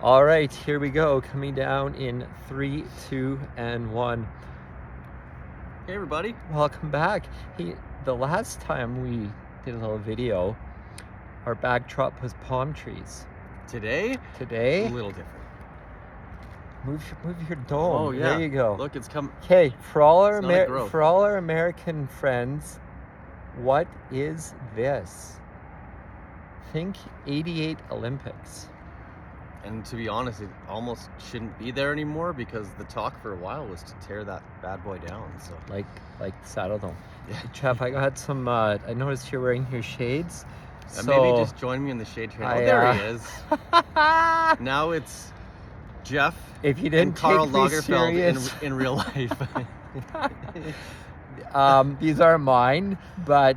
All right, here we go. Coming down in 3, 2, and 1. Hey everybody. Welcome back. Hey, the last time we did a little video, our backdrop was palm trees. Today, Today, a little different. move your dome. Oh yeah. There you go. Look, it's come. Okay, for all our American friends, what is this? Think 88 Olympics. And to be honest, it almost shouldn't be there anymore because the talk for a while was to tear that bad boy down. So Like Saddle Dome. yeah. Jeff, I got some. I noticed you're wearing your shades. And So maybe just join me in the shade here. Oh, there he is. Now it's Jeff if you didn't and Karl take me Lagerfeld serious, in real life. these are mine, but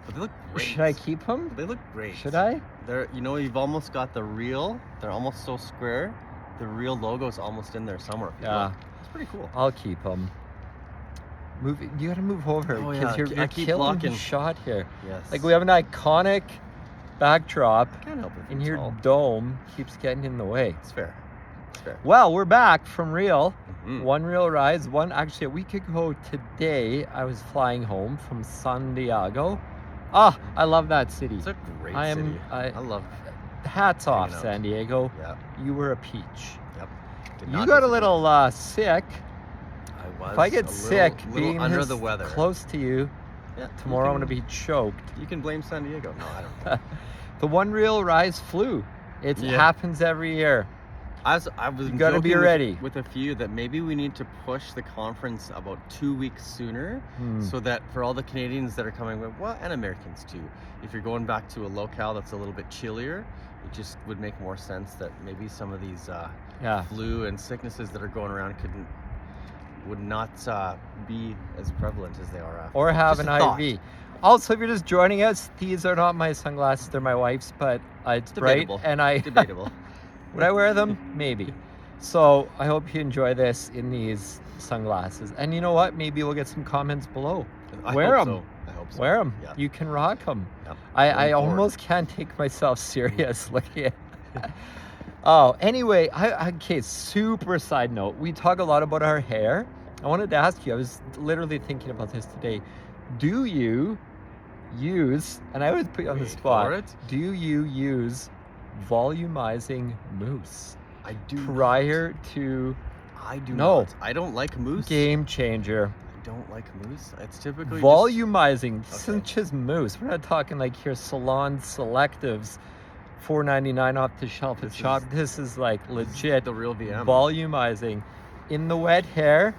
But they look great. should I keep them? They look great. Should I? They're, you've almost got the real. They're almost so square. The real logo's almost in there somewhere. Yeah. Look, it's pretty cool. I'll keep them. You gotta move over Oh, because yeah. you're I keep killing blocking. the shot here. Yes. Like we have an iconic backdrop, Can't help it. and It's your all- dome keeps getting in the way. It's fair. It's fair. Well, we're back from Real. Mhm. One real rise. Actually, a week ago today, I was flying home from San Diego. I love that city. It's a great I city. am. I love. Hats off, hanging out. San Diego. Yeah. You were a peach. Yep. Did You not got a disagree. little sick. I was. If I get a sick, little being under this the weather. close to you, Yeah. tomorrow I'm you gonna be choked. can, You can blame San Diego. No, I don't. The one real rise flu. It Yeah. happens every year. I was You gotta be joking ready. with a few that maybe we need to push the conference about 2 weeks sooner, so that for all the Canadians that are coming, and Americans too, if you're going back to a locale that's a little bit chillier, it just would make more sense that maybe some of these Yeah. flu and sicknesses that are going around would not be as prevalent as they are. Or have Just an a thought. IV. Also, if you're just joining us, these are not my sunglasses; they're my wife's. But it's bright, Debatable. and I Debatable. would I wear them? Maybe. So I hope you enjoy this in these sunglasses. And you know what? Maybe we'll get some comments below. I Wear hope 'em. so. I hope so. Wear them. Yeah. You can rock them. Yeah. I Going forward. almost can't take myself serious looking at. Oh, anyway, okay, super side note. We talk a lot about our hair. I wanted to ask you, I was literally thinking about this today. Do you use, and I always put you on the Wait spot, for it. do you use volumizing mousse I do prior to I do No. not. I don't like mousse. game changer? I don't like mousse. It's typically Volumizing, this Okay. isn't just mousse. We're not talking like your salon selectives, $4.99 off the shelf at This shop. is- This is like just legit the real VM. volumizing. In the wet hair,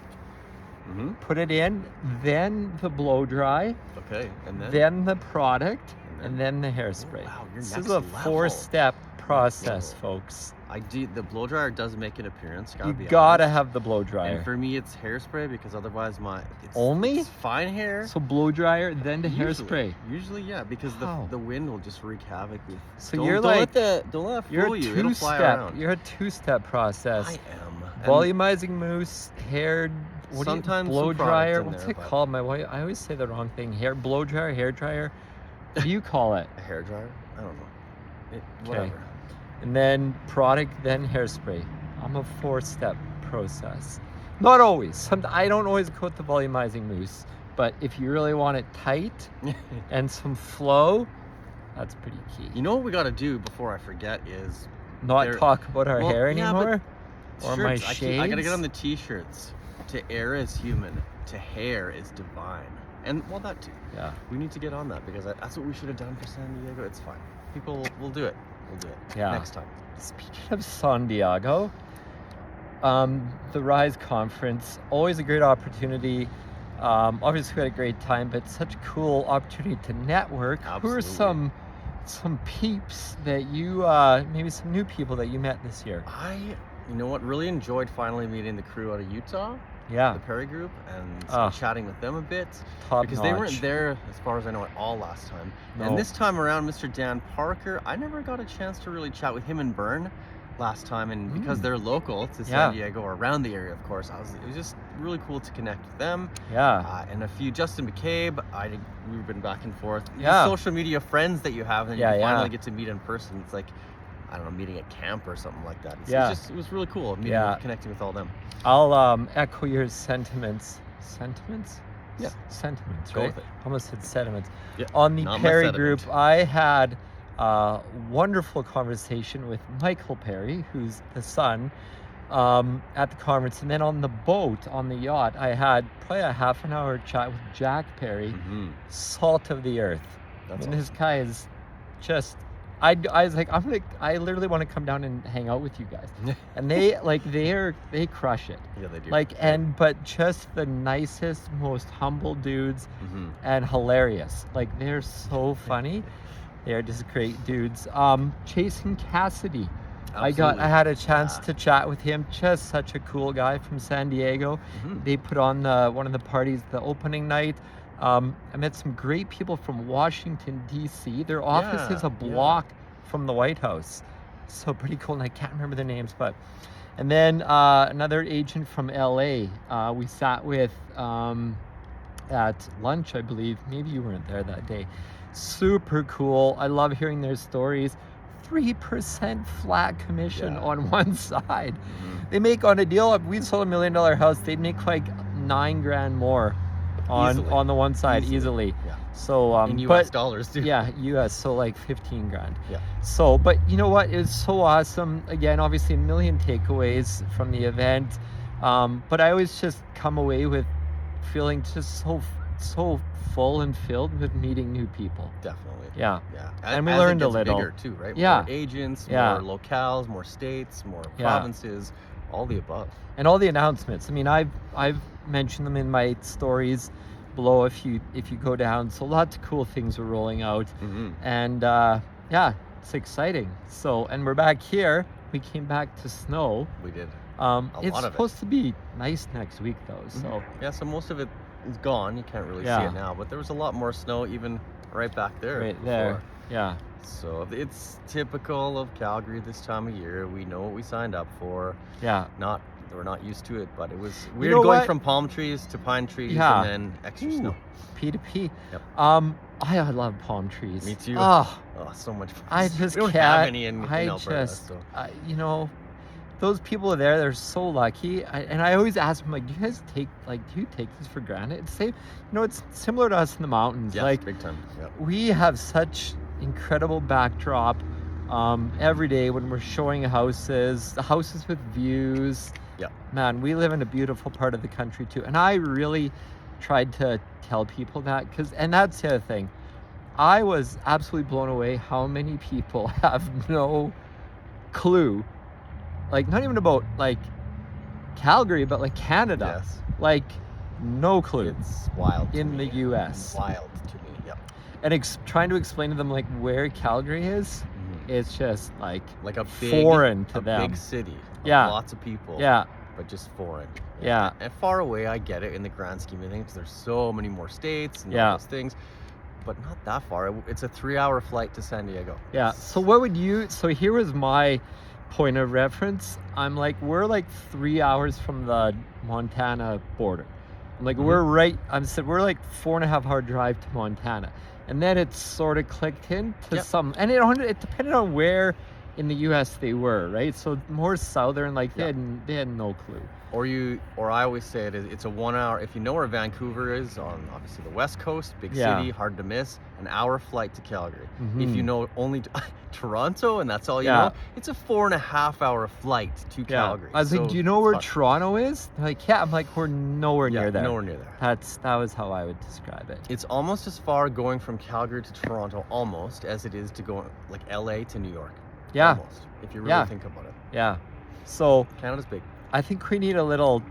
Mm-hmm. put it in, then the blow dry, Okay, and then the product, and then the hairspray. Wow, you're This next is a level. 4-step process, level. folks. I do. The blow dryer does make an appearance. You Be gotta honest. have the blow dryer. And for me, it's hairspray because otherwise it's Only? it's fine hair. So blow dryer, then the Usually. hairspray. Usually, yeah, because Wow. the wind will just wreak havoc with. So don't, you're don't like- don't let that You're fool a you. It'll fly two-step. around. You're a two-step process. I am. And Volumizing mousse, hair. What do you, Sometimes blow some product dryer? in What's there, it but- called? My wife. I always say the wrong thing. Blow dryer, hair dryer. What do you call it? A hair dryer? I don't know. Okay. Whatever. And then product, then hairspray. I'm a 4-step process. Not always. I don't always go with the volumizing mousse, but if you really want it tight and some flow, that's pretty key. You know what we got to do before I forget is Not there- talk about our well, hair yeah, but anymore, or my shirts. shades. I gotta get on the t-shirts. To air is human. To hair is divine. And well, that too. Yeah. We need to get on that because that's what we should have done for San Diego. It's fine. People will do it. We'll do it. Yeah. Next time. Speaking of San Diego, the Rise Conference, always a great opportunity. Obviously, we had a great time, but such a cool opportunity to network. Who are Absolutely. some peeps that you, maybe some new people that you met this year? You know what? Really enjoyed finally meeting the crew out of Utah, Yeah, the Perry Group, and Ah. chatting with them a bit. top Because notch. they weren't there, as far as I know, at all last time. No. And this time around, Mr. Dan Parker, I never got a chance to really chat with him and Byrne last time. And because they're local to Yeah. San Diego or around the area, of course, it was just really cool to connect with them. Yeah, And a few, Justin McCabe, we've been back and forth. These Yeah. social media friends that you have, and Yeah, you yeah. finally get to meet in person. It's like, I don't know, meeting at camp or something like that. Yeah. It was really cool meeting, Yeah. connecting with all them. I'll echo your sentiments. Sentiments? Yeah. Sentiments, Go right? with it. Almost said sentiments. Yeah. On the Not my Perry sediment. group, I had a wonderful conversation with Michael Perry, who's the son, at the conference. And then on the boat, on the yacht, I had probably a half an hour chat with Jack Perry, salt of the earth. That's And this guy is just, I was like, I literally want to come down and hang out with you guys. And they they crush it. Yeah, they do. Like, but just the nicest, most humble dudes, and hilarious. Like, they're so funny. They're just great dudes. Chasing Cassidy. I had a chance to chat with him. Just such a cool guy from San Diego. They put on one of the parties the opening night. I met some great people from Washington, D.C. Their office is a block from the White House. So pretty cool. And I can't remember their names, but... And then another agent from L.A. We sat with at lunch, I believe. Maybe you weren't there that day. Super cool. I love hearing their stories. 3% flat commission on one side. They make on a deal, if we sold $1 million house, they'd make like $9,000 more on the one side easily. Yeah. So in US dollars too. Yeah, US, so like $15,000. Yeah. So, but you know what? It's so awesome. Again, obviously a million takeaways from the event. But I always just come away with feeling just so full and filled with meeting new people. Definitely. Yeah. Yeah. And we as learned it a gets little. bigger too, right? Yeah. More agents, Yeah. more locales, more states, more Yeah. provinces, all the above. And all the announcements. I mean, I've mentioned them in my stories below if you go down. So lots of cool things are rolling out. And yeah, it's exciting. So, and we're back here. We came back to snow. We did. It's supposed to be nice next week though. So yeah, so most of it is gone. You can't really see it now, but there was a lot more snow even right back there. Right there. Yeah. So it's typical of Calgary this time of year. We know what we signed up for. Yeah. We're not used to it, but it was weird know going what? from palm trees to pine trees Yeah. and then extra snow. P to P. Yep. I love palm trees. Me too. Oh, So much fun. I just we don't can't. have any in I Alberta. just, So. you know, those people are there. They're so lucky. And I always ask them, like, do you guys do you take this for granted? It's same, it's similar to us in the mountains. Yes, like, big time. Yep. we have such incredible backdrop every day when we're showing houses, the houses with views. Yeah. Man, we live in a beautiful part of the country too. And I really tried to tell people that and that's the other thing. I was absolutely blown away how many people have no clue, like not even about like Calgary, but like Canada. Yes. Like no clue. It's wild. In the US. Wild to me. Yep. And trying to explain to them like where Calgary is, it's just like a big, foreign to them. Big city. Yeah. Lots of people. Yeah. But just foreign. Yeah. And far away, I get it in the grand scheme of things, because there's so many more states and all those things. But not that far. It's a 3-hour flight to San Diego. Yeah. So what would you? So here was my point of reference. I'm like, we're like 3 hours from the Montana border. I'm like, we're right. We're like 4.5 hour drive to Montana, and then it sort of clicked into some. And it depended on where in the U.S. they were, right? So more southern, like they had no clue. Or I always say it's a 1 hour. If you know where Vancouver is, on obviously the west coast, big city, hard to miss. An hour flight to Calgary. If you know only Toronto and that's all you know, it's a 4.5 hour flight to Calgary. I was like, do you know where Toronto is? They're like, yeah. I'm like, we're nowhere near there. Nowhere near there. That was how I would describe it. It's almost as far going from Calgary to Toronto, almost, as it is to go like LA to New York. Yeah. Almost, if you really think about it. Yeah. So Canada's big. I think we need a little,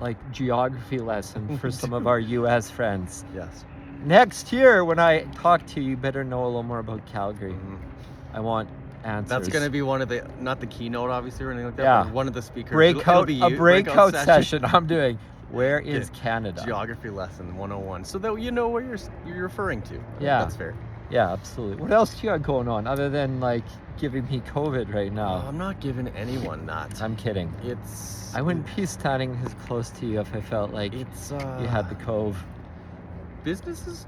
like geography lesson for some of our U.S. friends. Yes. Next year, when I talk to you, you better know a little more about Calgary. I want answers. That's going to be one of the, not the keynote, obviously, or anything like that, but one of the speakers. Breakout session I'm doing. Where is Canada? Geography lesson 101, so that you know where you're referring to. Yeah. That's fair. Yeah, absolutely. What else do you got going on other than like giving me COVID right now? I'm not giving anyone that. I'm kidding. I wouldn't be standing as close to you if I felt like you had the cove. Business is,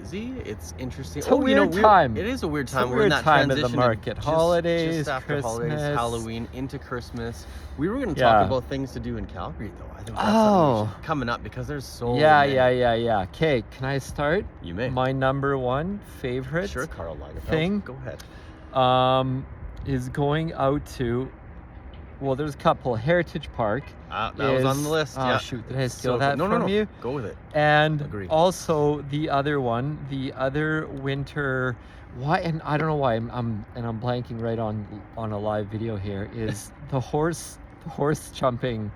busy. It's interesting. It's a weird time. It is a weird It's a time. We're in weird that time of the transition market. just Holidays, after holidays, Christmas. Halloween into Christmas. We were going to Yeah. talk about things to do in Calgary, though. I think that's something we should, coming up, because there's so many. Yeah. Okay, can I start? You may. My number one favorite Sure, Carl Lagerfeld. thing Go ahead. is going out to, well, there's a couple. Heritage Park. That was on the list. Oh, Yeah. shoot, did I steal So that good. from you? Go with it. And Agree. also the other one, the other winter. Why? And I don't know why I'm blanking right on a live video here. Is the horse jumping?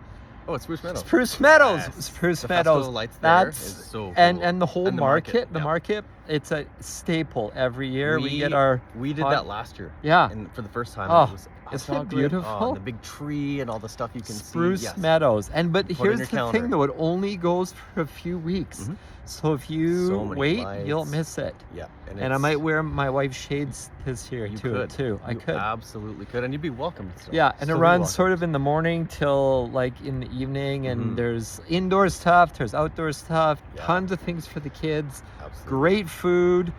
Oh, it's Spruce Meadows. Spruce Meadows. Yes. Spruce The Meadows. festival lights there is That's so cool. and the whole And the market. yeah. Market. It's a staple every year. We get our. We did hot- that last year. Yeah. And for the first time, Oh, it was hot isn't it chocolate, beautiful? and the big tree and all the stuff you can Spruce see. Yes. Meadows. But in here's your the calendar. thing, though. It only goes for a few weeks. Mhm. So if you So many wait, lights. you'll miss it. Yeah. And I might wear my wife's shades this year You too. could. I You could. absolutely could, and you'd be welcome. Still. Yeah, and Still it be runs welcome. sort of in the morning till like in the evening, and Mhm. there's indoor stuff, there's outdoor stuff, Yeah. tons of things for the kids, Absolutely. great food.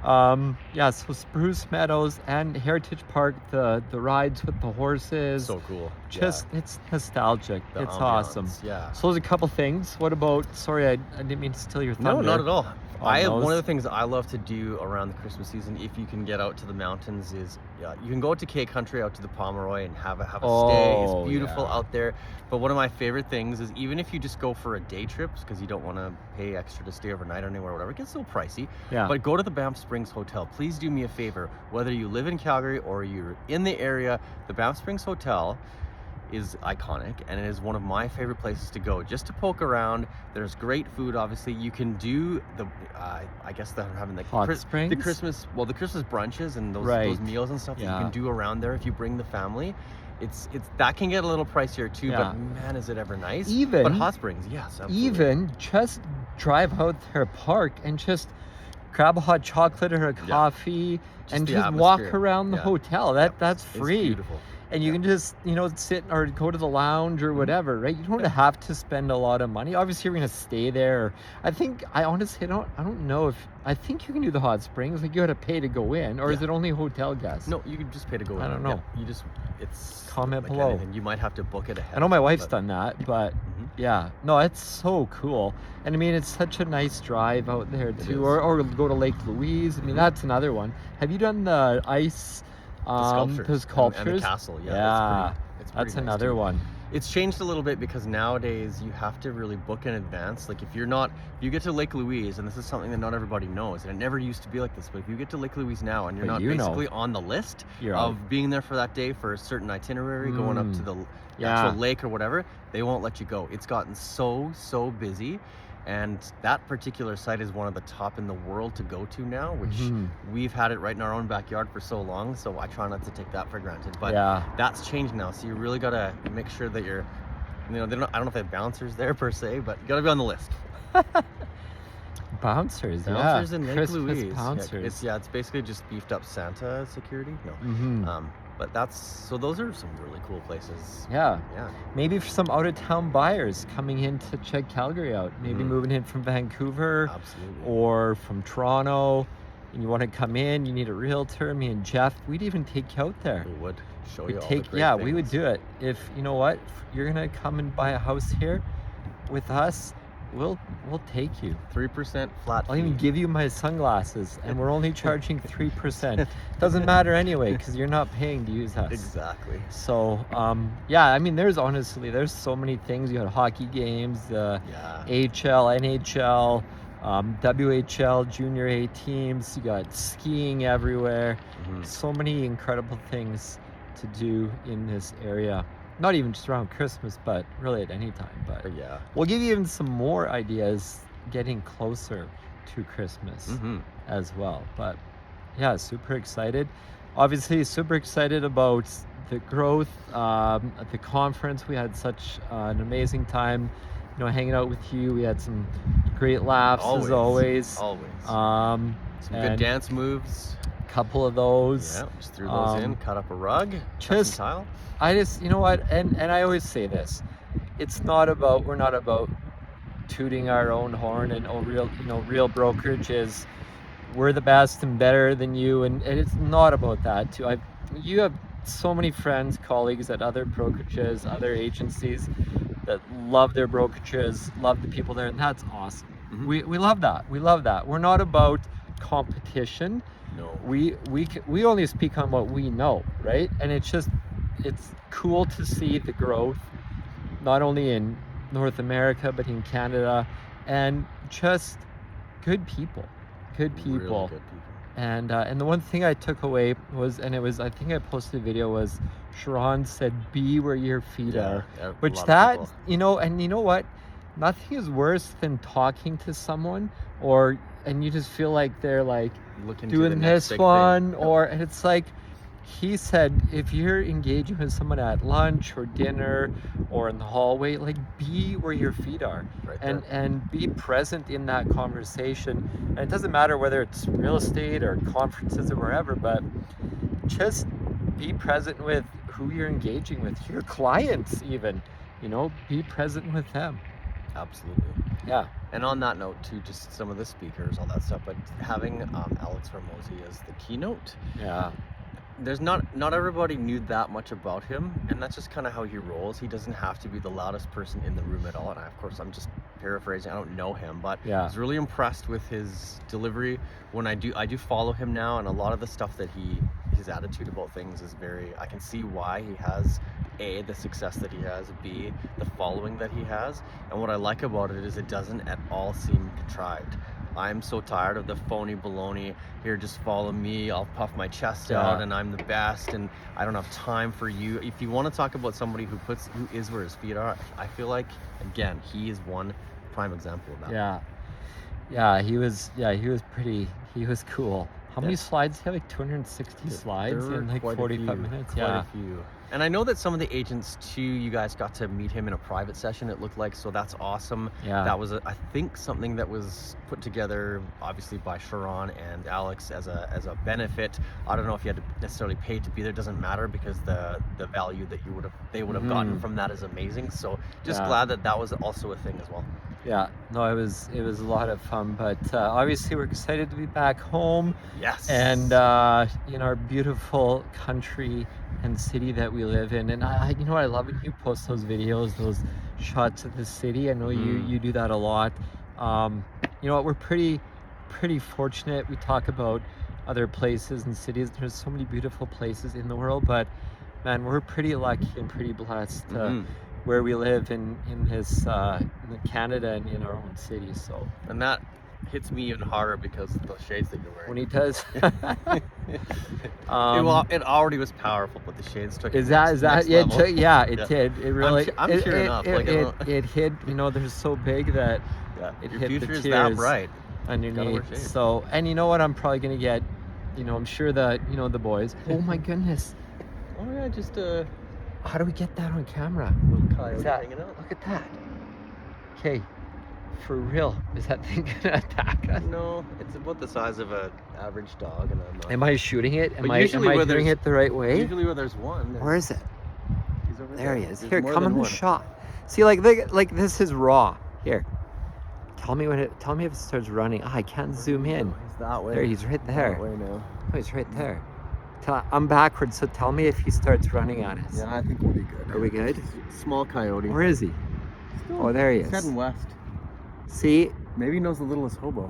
So Spruce Meadows and Heritage Park, the rides with the horses, So cool. just it's nostalgic. The It's ambiance, awesome. Yeah. So there's a couple things. What about? Sorry, I didn't mean to steal your thunder. No, not at all. on One those. of the things that I love to do around the Christmas season, if you can get out to the mountains, is you can go out to K Country, out to the Pomeroy, and have a stay. Oh, It's beautiful yeah. out there. But one of my favorite things is, even if you just go for a day trip, because you don't want to pay extra to stay overnight or anywhere, whatever, it gets a little pricey. Yeah. But go to the Banff Springs Hotel. Please do me a favor. Whether you live in Calgary or you're in the area, the Banff Springs Hotel is iconic, and it is one of my favorite places to go just to poke around. There's great food, obviously. You can do the I guess they're having the Hot the springs? Christmas brunches and those Right. meals and stuff that Yeah. you can do around there if you bring the family. It's that can get a little pricier too, Yeah. but man, is it ever nice. Even- but hot springs, yes, absolutely. Even just drive out there, park, and just grab a hot chocolate or a coffee, and the just walk atmosphere. around the Yeah. hotel. That's It's free. beautiful. And you can just, sit or go to the lounge Mm-hmm. or whatever, right? You don't have to spend a lot of money. Obviously, you're gonna stay there. I honestly don't know if I think you can do the hot springs. Like, you got to pay to go in, or is Yeah. it only hotel guests? No, you can just pay to go in. I don't Yeah, know. you just it's Comment like below. anything. You might have to book it ahead. I know my wife's but- done that, but Mhm. yeah, no, it's so cool. And I mean, it's such a nice drive out there It too, is. or go to Lake Louise. I mean, that's another one. Have you done the ice? The sculptures. The sculptures. And the castle. Yeah. Yeah, It's pretty that's nice, another too. one. It's changed a little bit because nowadays you have to really book in advance. Like, if you get to Lake Louise, and this is something that not everybody knows, and it never used to be like this, but if you get to Lake Louise now and you're But not you know. basically on the list You're of out. being there for that day for a certain itinerary, going up to the Yeah. actual lake or whatever, they won't let you go. It's gotten so busy. And that particular site is one of the top in the world to go to now, which Mhm. we've had it right in our own backyard for so long, so I try not to take that for granted. But Yeah. that's changed now, so you really gotta make sure that you're, I don't know if they have bouncers there per se, but you gotta be on the list. Bouncers, Bouncers yeah. in Lake Christmas Louise. bouncers. It's basically just beefed up Santa security. No. Mhm. But those are some really cool places. Yeah. Yeah. Maybe for some out-of-town buyers coming in to check Calgary out, maybe Mhm. moving in from Vancouver Absolutely. or from Toronto, and you want to come in, you need a realtor. Me and Jeff, we'd even take you out there. We would show We'd you all take, the great yeah, things. we would do it. If you know what, if you're gonna come and buy a house here with us, we'll take you. 3% flat I'll even fee. give you my sunglasses, and we're only charging 3%. Doesn't matter anyway, because you're not paying to use us. Exactly. So, yeah, I mean, there's so many things. You got hockey games, Yeah. HL, NHL, WHL, Junior A teams. You got skiing everywhere. Mhm. So many incredible things to do in this area. Not even just around Christmas, but really at any time. But But yeah. we'll give you even some more ideas getting closer to Christmas Mm-hmm. as well. But yeah, super excited. Obviously, super excited about the growth at the conference. We had such an amazing time, hanging out with you. We had some great laughs as always. Always. Um, Some good and dance moves. couple of those. Yeah, just threw those in, cut up a rug, cut just- some tile. I just, you know what, and I always say this, we're not about tooting our own horn, and real brokerage is we're the best and better than you, and it's not about that too. You have so many friends, colleagues at other brokerages, other agencies that love their brokerages, love the people there, and that's awesome. We love that. We love that. We're not about competition. No. We only speak on what we know, right? And it's cool to see the growth, not only in North America but in Canada, and just good people. Good people. Really good people. And the one thing I took away was, and it was, I think I posted a video, was Sharon said, "Be where your feet are," which that, you know, and you know what? Nothing is worse than talking to someone, and you just feel like they're like doing this one, and it's like, he said, if you're engaging with someone at lunch or dinner or in the hallway, like, be where your feet are, and be present in that conversation. And it doesn't matter whether it's real estate or conferences or wherever, but just be present with who you're engaging with, your clients even, you know, be present with them. Absolutely. Yeah. And on that note too, just some of the speakers, all that stuff, but having Alex Hormozi as the keynote. Yeah. There's not everybody knew that much about him, and that's just kind of how he rolls. He doesn't have to be the loudest person in the room at all. And of course, I'm just paraphrasing. I don't know him, but I was really impressed with his delivery. When I do follow him now, and a lot of the stuff that his attitude about things is very, I can see why he has A, the success that he has, B, the following that he has. And what I like about it is it doesn't at all seem contrived. I'm so tired of the phony baloney. Here, just follow me. I'll puff my chest out, and I'm the best, and I don't have time for you. If you want to talk about somebody who is where his feet are, I feel like, again, he is one prime example of that. He was cool. How many slides? He had like 260 slides in like 45 minutes. Quite a few. And I know that some of the agents too, you guys got to meet him in a private session, it looked like, so that's awesome. That was I think something that was put together obviously by Sharon and Alex as a benefit. I don't know if you had to necessarily pay to be there, doesn't matter, because the value that they would have gotten from that is amazing. So just glad that was also a thing as well. Yeah, no, it was a lot of fun, but obviously we're excited to be back home. Yes. And in our beautiful country and city that we live in. And you know what I love, when you post those videos, those shots of the city. I know you do that a lot. You know what, we're pretty fortunate. We talk about other places and cities. There's so many beautiful places in the world, but man, we're pretty lucky and pretty blessed where we live in Canada and in our own city. So, and that hits me even harder because of the shades that you're wearing. When he does. It already was powerful, but the shades took it. It did. It really. I'm sure enough. It hit. You know, they're so big that it your hit future the is tears that bright underneath. So, and you know what? I'm probably gonna get. You know, I'm sure that the boys. Oh my goodness. Oh yeah, just How do we get that on camera? Little coyote hanging out. Look at that. Okay. For real, is that thing gonna attack us? No, it's about the size of an average dog, and I'm not. Am I shooting it? Am I doing it the right way? Usually, where there's one. Where is it? He's over there. He is. There's Here, come in the shot. See, like this is raw. Here, tell me if it starts running. I can't zoom in. He's that way. There, he's right there. That way now. Oh, he's right there. I'm backwards, so tell me if he starts running at us. Yeah, I think we'll be good. Are we good? Small coyote. Where is he? Oh, there he is. He's heading west. See? Maybe he knows the littlest hobo.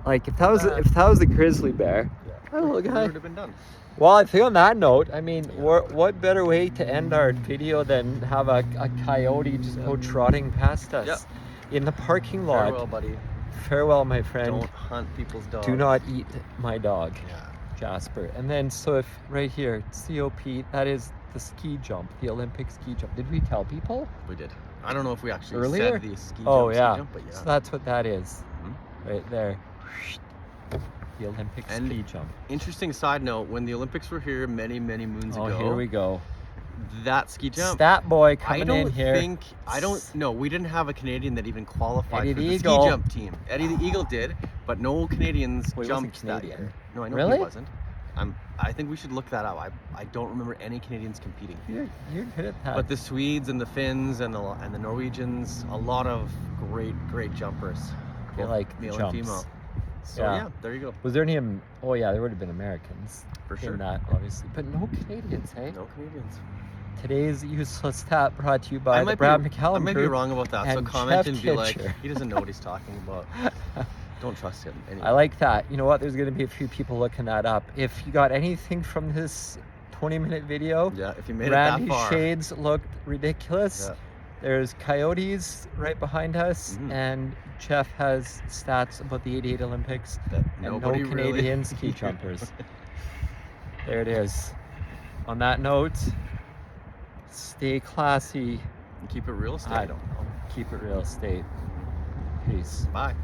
Like, if that was a grizzly bear, that little guy would have been done. Well, I think on that note, I mean, what better way to end our video than have a coyote just go trotting past us in the parking lot. Farewell, buddy. Farewell, my friend. Don't hunt people's dogs. Do not eat my dog, Yeah. Jasper. And then, so if right here, COP, that is the ski jump, the Olympic ski jump. Did we tell people? We did. I don't know if we actually earlier said the ski jump, but yeah. So that's what that is, right there. The Olympic ski jump. Interesting side note, when the Olympics were here many, many moons ago. Oh, here we go. That ski jump. Stat boy coming in here. We didn't have a Canadian that even qualified Eddie for the the Eagle. ski jump team. Eddie the Eagle did, but no Canadians jumped that year. No, I know Really? he wasn't. I think we should look that up. I don't remember any Canadians competing. You're good at that. But the Swedes and the Finns and the Norwegians, a lot of great jumpers. They like male jumps. and female. So Yeah. yeah, there you go. Was there any? Oh yeah, there would have been Americans For sure. in that, obviously, but no Canadians. Hey. No Canadians. Today's useless stat brought to you by I the might Brad be, McCallum I might be Group. wrong about that. So and comment Chef and be like, Tincher. he doesn't know what he's talking about. Don't trust him. Anyway. I like that. You know what? There's going to be a few people looking that up. If you got anything from this 20-minute video, Yeah, if you made Randy's it that far. shades looked ridiculous. Yeah. There's coyotes right behind us, and Jeff has stats about the '88 Olympics That and no nobody really- Canadian ski jumpers. There it is. On that note, stay classy. Keep it real estate. I don't know. Keep it real estate. Peace. Bye.